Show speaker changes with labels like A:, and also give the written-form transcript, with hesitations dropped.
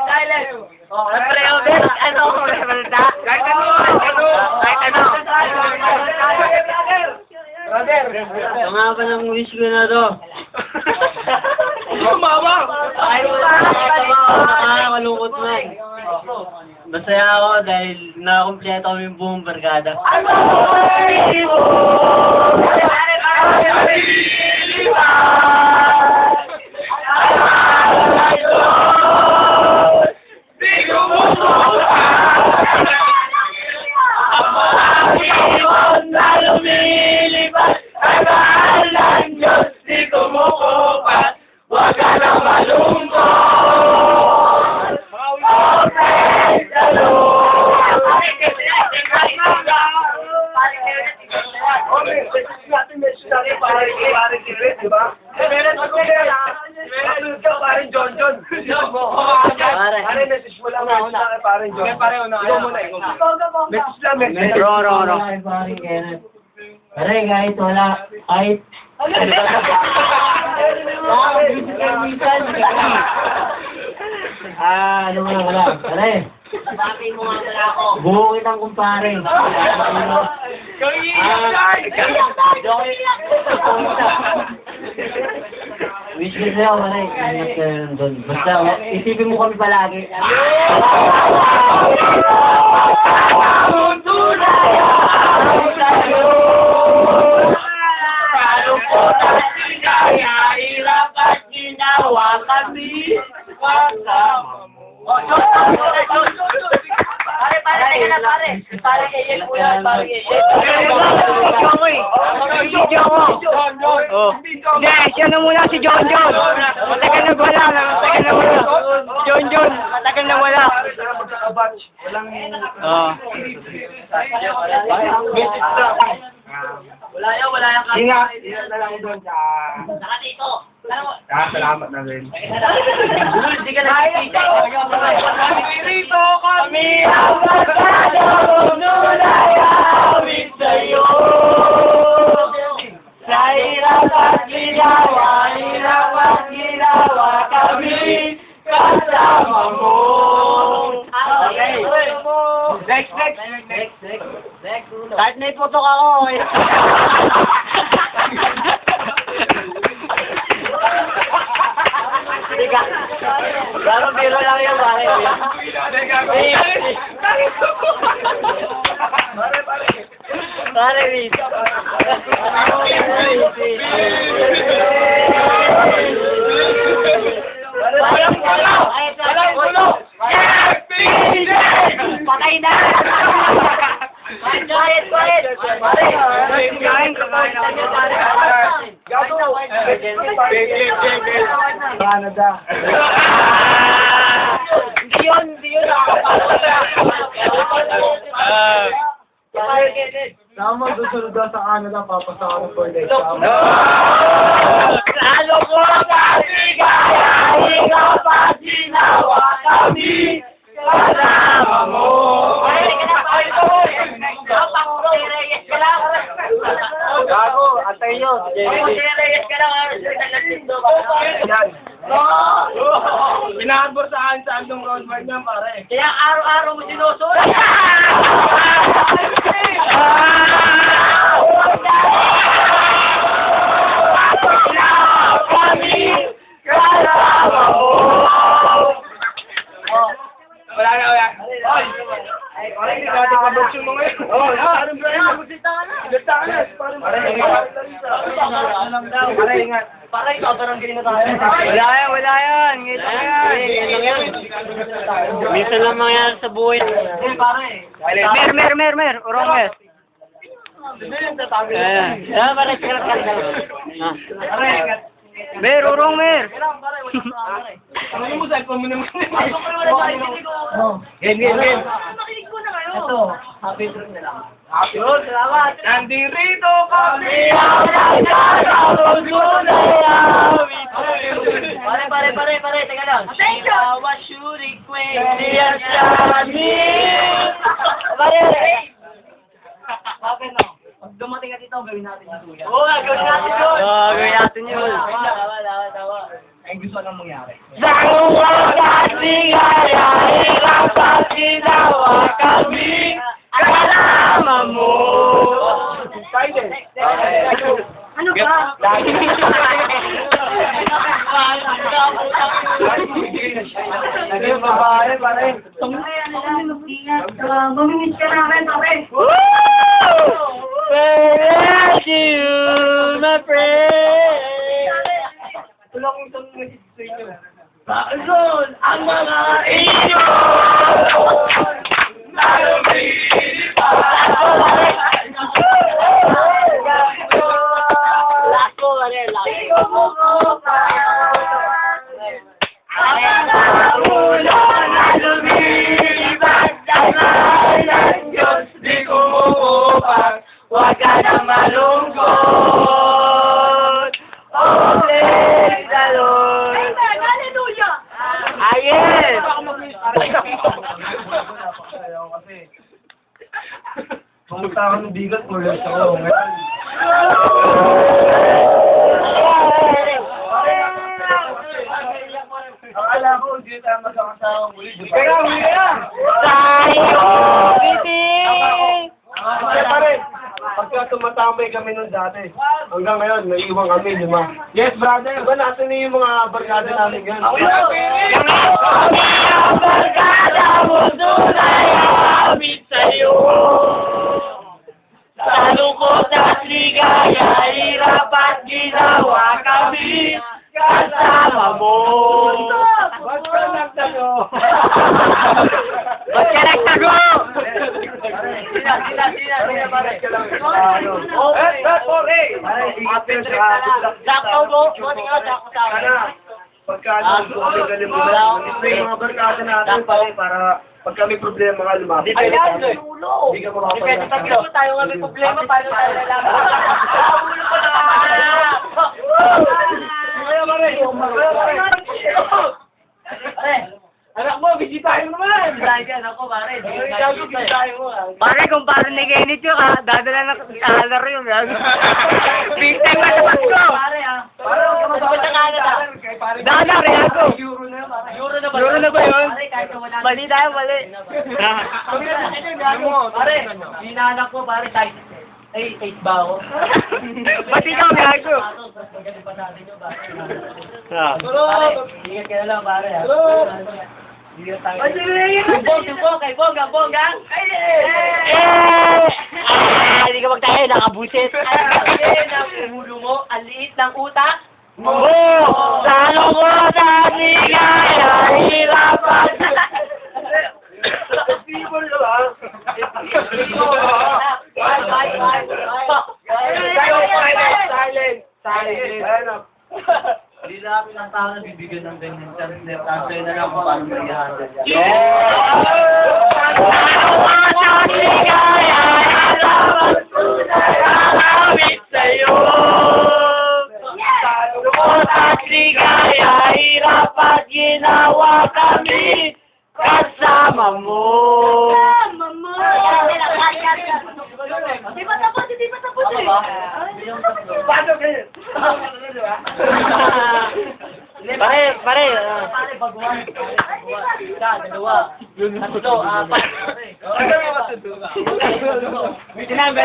A: Silent. Siyempre, ano, balda? Kahit ano.
B: Ito nga ba ng wish ko na to?
A: Ay,
B: Nakakalungkot na. Masaya ako dahil nakakompleto kami yung buong barkada. Pare, kahit wala, kahit... ano mo na wala. Pare,
A: Bakit mo nga pala ako?
B: buo kitang kumpare. Wish ko sa'yo, pare. Ingat ka rin doon. Basta, isipin mo kami palagi.
A: Hindi, siya na muna si John. Matagal na wala. John, matagal na wala. Wala yan.
C: Ingat na lang doon sa...
A: Saka dito.
C: Salamat na rin.
A: Hindi ka nakikita.
C: Rito kami
A: ang magkakawin sa'yo. Sa hirap at ginawa kami kasama mo. Okay. Next. Kahit may putok ako. Lalo biro lang yung pare. Pare, Riz. Patay na! Quiet!
C: Canada.
A: Hindi yun.
C: Tama, susunod daw sa Canada, papasa ako for the exam.
A: Lalo ko pasigaya, ikaw pa ginawa kami kasama mo.
C: Gago, antay nyo. Pinahabor sa akin sa andong roadmark niya, pare.
A: Kaya araw-araw mo sinusunod.
C: Wala. Ay, pare, hindi natin kabog yung mga yun. Oo, parang ba yun? Gata na. Pare, ingat.
A: Pare, ikaw barangay na tayo.
B: Wala yan. Ngayon yan. Minsan lang mangyari sa buhay.
A: Pare.
B: Mer. Urong mer. Pare, Mer, urong mer.
C: Ano mo, cellphone mo naman.
A: Game.
C: Game.
A: Ito, happy trip na lang.
C: Happy Lord, salamat. Nandito kami.
A: Pare, teka lang. Awa shooting queen. Pare. Bakit no? Pag dumating ka dito, gawin natin yung tuya. Oo, gawin natin yun.
B: Gawin natin yun.
A: Tawa.
C: ay gusto nang mangyari.
B: Sa uwasan ligaya, hirap at ginawa kami, kasama mo.
C: Silent.
A: Ano ba?
C: Naging babae, pare.
A: Mamimit ka namin, pare.
B: Where you, my friend?
C: Wala kong isang message sa inyo.
A: Bakit ang mga
B: Iyo! Huwag ka na malungkot. Oh, praise the Lord.
A: Hallelujah!
B: Ayun!
C: Kasi, pumunta ako ng bigat, ulit ako. Akala ko, hindi tayo magkakasama muli. Kaya, huli na!
B: Tayo! Biting!
C: Kaya pare, pagka tumatambay kami nung dati, hanggang ngayon, naiiwan kami, di ba? Yes, brother! Ba, natin na yung mga barkada namin yan?
B: Ang barkada mo tunay awit sa'yo. Sa lungkot at ligaya, hirap at ginawa kami, kasama mo.
C: Ba't ka nagtago?
B: Ba't ka nagtago?
A: Sina, pare. Laktaw mo, morning out ako sa akin.
C: Pagka galing mo na, yung mga barkada natin para pag kami problema ka lumapit.
A: Ayan, ulo.
C: Hindi ka
A: Depende sa
C: mapapagod.
A: kilo, tayo nga may problema, paano tayo nalaman? Ulo ko na Pare,
C: Anak mo, bisitahin mo naman!
A: bisitahin ako, pare.
C: Bisitahin mo.
B: Pare, kung parang nag-init yun, dadala na kalar yun. Big time ka sa Pasko.
A: Pare,
C: Para
A: Ba't ba sa Canada?
B: Dalar, ako.
C: Euro na yun, pare.
A: Euro na ba?
B: Euro na ba yun?
A: Pare, kahit na wala.
B: Mali tayo, mali.
A: Pare, hinahanap ko, pare, kahit 8 ba ako?
B: Ba't ikaw, gago?
A: Magaling pa natin yun, pare.
B: Ah.
A: Pare, ingat ka na lang, pare. Ingat tayo. Kay Bonggang.
B: Hindi ka magtayo, nakabusit.
A: Ang ulo mo, ang liit ng utak.
B: Oh! Sa lungkot at ligaya, hirap at
C: People ka ba? Silent.
A: Hindi na kami ng tao na bibigyan ng ganyan. Translate na lang kung paano may i-handle yan.
B: Hirap at ginawa kami, kasama mo.
A: Di ba tapos eh?
C: Paano kayo?
B: Pare.
A: Pare, baguhan. Isa, dalawa. Tatlo, apat.
C: Ano yung matutuwa?
B: Sinabi,